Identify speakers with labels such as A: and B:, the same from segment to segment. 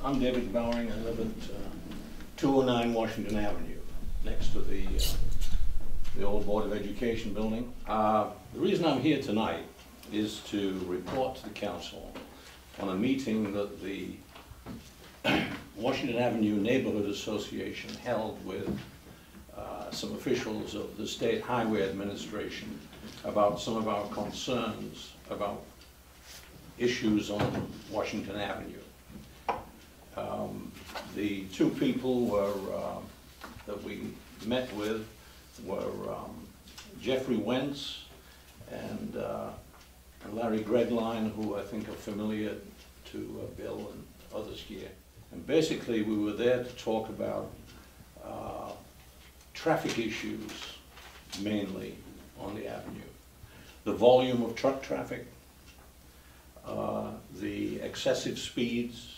A: I'm David Bowering. I live at 209 Washington Avenue, next to the old Board of Education building. The reason I'm here tonight is to report to the council on a meeting that the Washington Avenue Neighborhood Association held with some officials of the State Highway Administration about some of our concerns about issues on Washington Avenue. The two people that we met with were Jeffrey Wentz and Larry Gregline, who I think are familiar to Bill and others here. And basically we were there to talk about traffic issues, mainly on the avenue. The volume of truck traffic, the excessive speeds,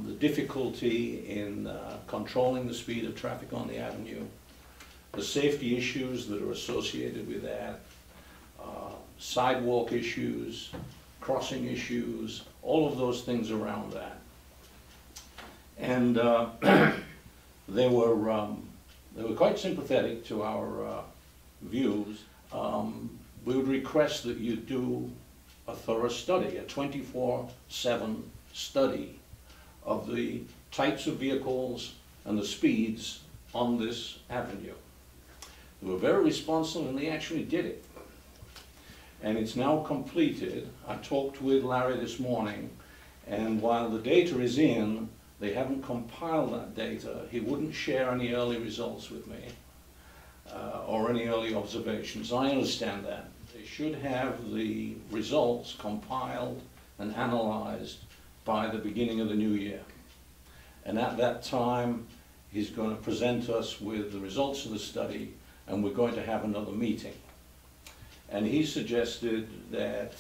A: the difficulty in controlling the speed of traffic on the avenue, the safety issues that are associated with that, sidewalk issues, crossing issues, all of those things around that. And they were quite sympathetic to our views. We would request that you do a thorough study, a 24/7 study of the types of vehicles and the speeds on this avenue. They were very responsive and they actually did it. And it's now completed. I talked with Larry this morning, and while the data is in, they haven't compiled that data. He wouldn't share any early results with me or any early observations. I understand that. They should have the results compiled and analyzed by the beginning of the new year. And at that time, he's going to present us with the results of the study, and we're going to have another meeting. And he suggested that,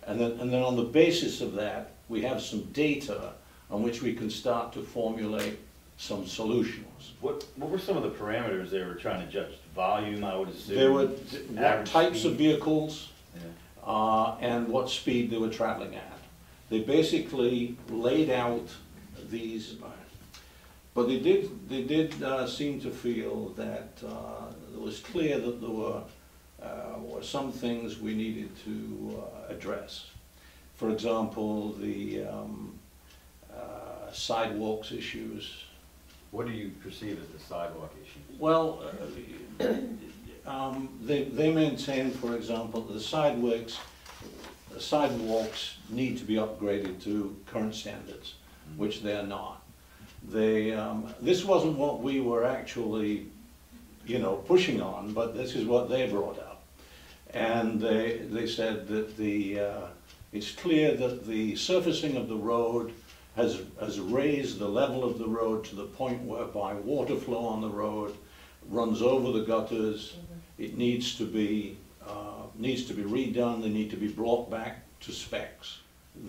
A: and then on the basis of that, we have some data on which we can start to formulate some solutions.
B: What were some of the parameters they were trying to judge? Volume, I would assume?
A: There were what types of vehicles,
B: yeah.
A: And what speed they were traveling at. They basically laid out these, but they did seem to feel that it was clear that there were some things we needed to address. For example, the sidewalks issues.
B: What do you perceive as the sidewalk issue?
A: Well, they maintain, for example, the sidewalks need to be upgraded to current standards, which they're not. This wasn't what we were actually, pushing on, but this is what they brought up. And they said that it's clear that the surfacing of the road has raised the level of the road to the point whereby water flow on the road runs over the gutters. It needs to be redone. They need to be brought back to specs.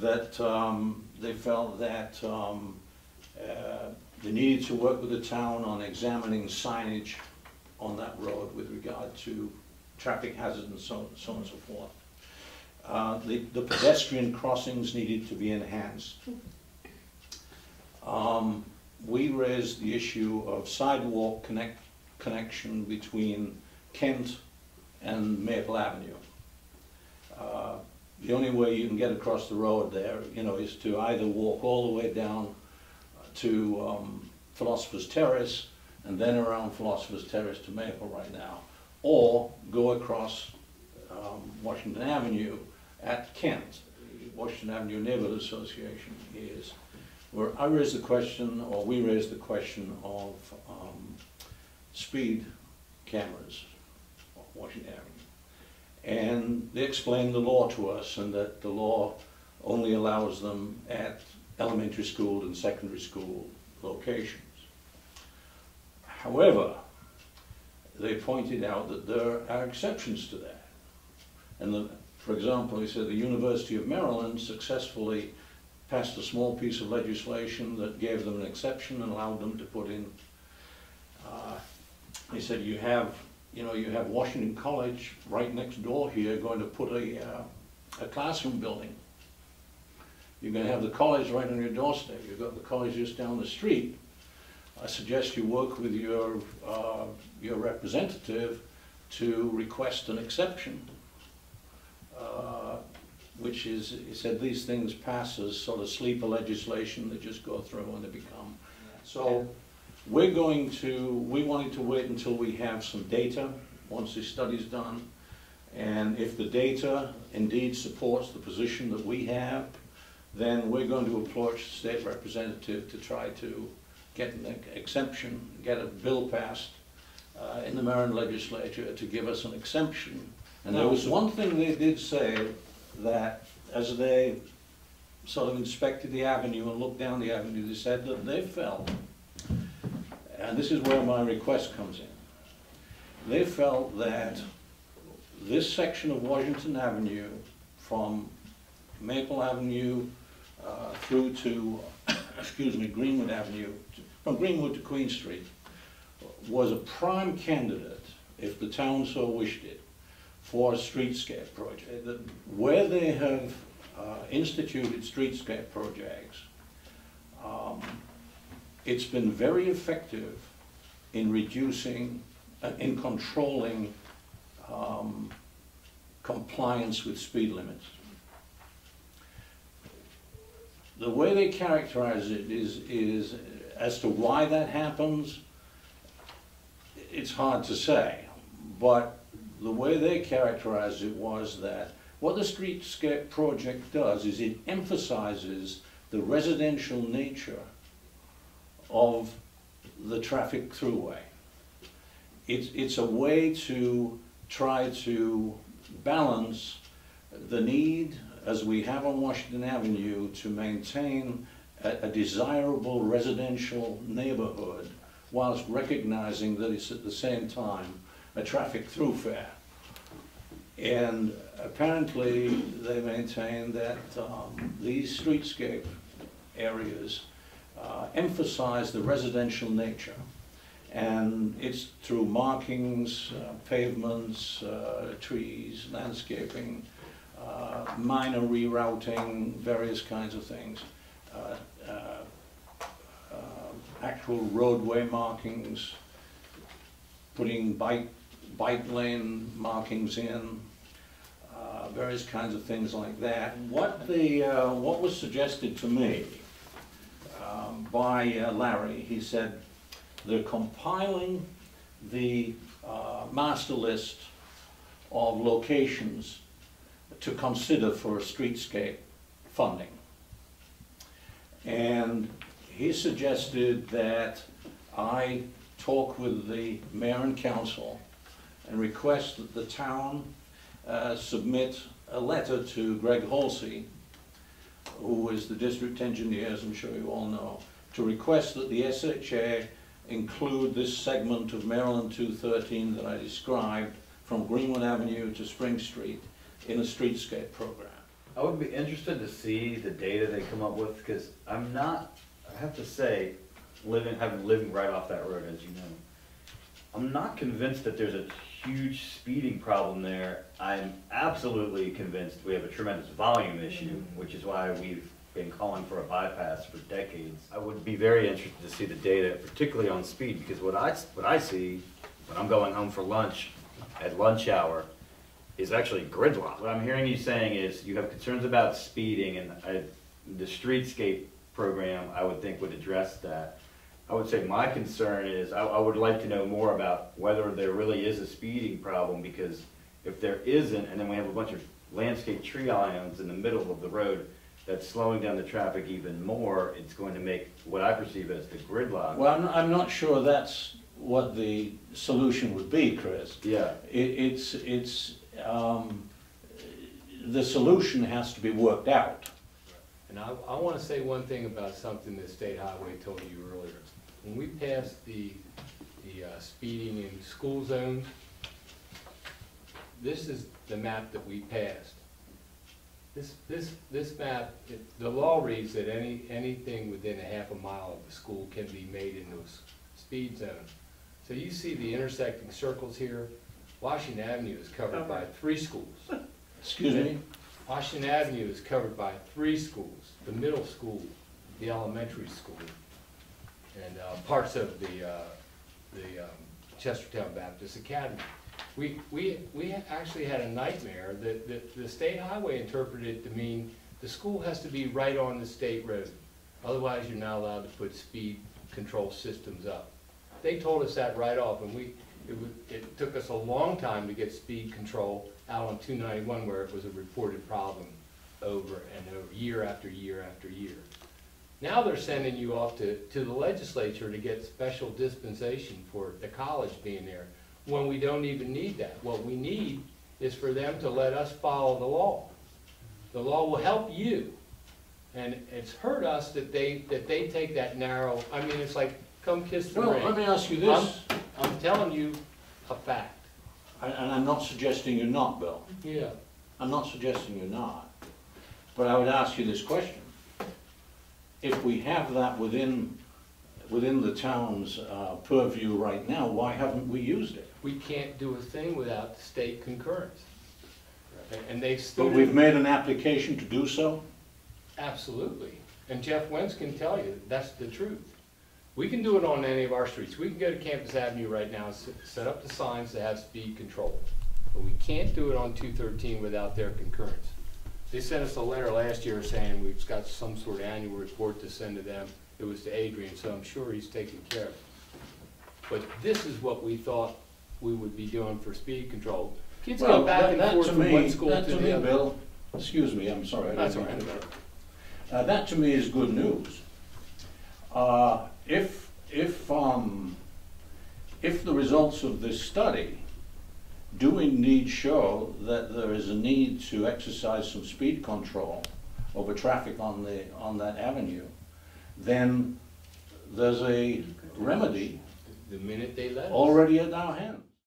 A: That they felt that they needed to work with the town on examining signage on that road with regard to traffic hazards and so on and so forth. The pedestrian crossings needed to be enhanced. We raised the issue of sidewalk connection between Kent and Maple Avenue. The only way you can get across the road there, is to either walk all the way down to Philosopher's Terrace and then around Philosopher's Terrace to Maple right now, or go across Washington Avenue at Kent. The Washington Avenue Neighborhood Association is where I raised the question, or we raised the question of speed cameras on Washington Avenue. And they explained the law to us, and that the law only allows them at elementary school and secondary school locations. However, they pointed out that there are exceptions to that. And for example, he said the University of Maryland successfully passed a small piece of legislation that gave them an exception and allowed them to put in, he said you have Washington College right next door here going to put a classroom building. You're gonna have the college right on your doorstep. You've got the college just down the street. I suggest you work with your representative to request an exception, which is, he said these things pass as sort of sleeper legislation, they just go through and they become. So we wanted to wait until we have some data, once this study's done, and if the data indeed supports the position that we have, then we're going to approach the state representative to try to get an exemption, get a bill passed in the Maryland legislature to give us an exemption. And there was one thing they did say, that as they sort of inspected the avenue and looked down the avenue, they said that they felt, and this is where my request comes in, they felt that this section of Washington Avenue from Maple Avenue through to, excuse me, Greenwood Avenue, from Greenwood to Queen Street, was a prime candidate, if the town so wished it, for a streetscape project. Where they have instituted streetscape projects, it's been very effective in reducing, in controlling compliance with speed limits. The way they characterize it is as to why that happens, it's hard to say, but the way they characterized it was that what the streetscape project does is it emphasizes the residential nature of the traffic throughway. It's a way to try to balance the need, as we have on Washington Avenue, to maintain a desirable residential neighborhood whilst recognizing that it's at the same time a traffic thoroughfare. And apparently they maintain that these streetscape areas emphasize the residential nature. And it's through markings, pavements, trees, landscaping, minor rerouting, various kinds of things, actual roadway markings, putting bike lane markings in, various kinds of things like that. What was suggested to me by Larry, he said, they're compiling the master list of locations to consider for streetscape funding. And he suggested that I talk with the mayor and council and request that the town submit a letter to Greg Halsey, who is the district engineer, as I'm sure you all know, to request that the SHA include this segment of Maryland 213 that I described from Greenwood Avenue to Spring Street in a streetscape program.
B: I would be interested to see the data they come up with, because I'm not, I have to say, having lived right off that road, as you know, I'm not convinced that there's a huge speeding problem there. I'm absolutely convinced we have a tremendous volume issue, which is why we've been calling for a bypass for decades. I would be very interested to see the data, particularly on speed, because what I see when I'm going home for lunch at lunch hour is actually gridlock. What I'm hearing you saying is you have concerns about speeding, and the streetscape program I would think would address that. I would say my concern is I would like to know more about whether there really is a speeding problem, because if there isn't, and then we have a bunch of landscape tree islands in the middle of the road that's slowing down the traffic even more, it's going to make what I perceive as the gridlock.
A: Well, I'm not sure that's what the solution would be, Chris.
B: Yeah.
A: The solution has to be worked out.
C: And I want to say one thing about something that State Highway told you earlier. When we passed the speeding in school zones, this is the map that we passed. This map, the law reads that anything within a half a mile of the school can be made into a speed zone. So you see the intersecting circles here. Washington Avenue is covered by 3 schools.
A: Excuse me?
C: Washington Avenue is covered by 3 schools, the middle school, the elementary school, and parts of the Chestertown Baptist Academy. We actually had a nightmare that the state highway interpreted it to mean the school has to be right on the state road. Otherwise, you're not allowed to put speed control systems up. They told us that right off, and it took us a long time to get speed control out on 291 where it was a reported problem over and over, year after year after year. Now they're sending you off to the legislature to get special dispensation for the college being there, when we don't even need that. What we need is for them to let us follow the law. The law will help you. And it's hurt us that they take that narrow, I mean, it's like, come kiss the ring.
A: Well, let me ask you this,
C: I'm telling you a fact.
A: and I'm not suggesting you're not, Bill.
C: Yeah.
A: I'm not suggesting you're not. But I would ask you this question. If we have that within the town's purview right now, why haven't we used it?
C: We can't do a thing without state concurrence. And they stood.
A: But we've made an application to do so?
C: Absolutely. And Jeff Wentz can tell you that's the truth. We can do it on any of our streets. We can go to Campus Avenue right now and set up the signs that have speed control. But we can't do it on 213 without their concurrence. They sent us a letter last year saying we've got some sort of annual report to send to them. It was to Adrian, so I'm sure he's taking care of it. But this is what we thought we would be doing for speed control. Kids go back and forth from one school to the other.
A: Bill, excuse me, I'm sorry.
C: That's all right.
A: That to me is good news. If the results of this study do indeed show that there is a need to exercise some speed control over traffic on that avenue, then there's a remedy
C: The minute they let us.
A: already at our hand.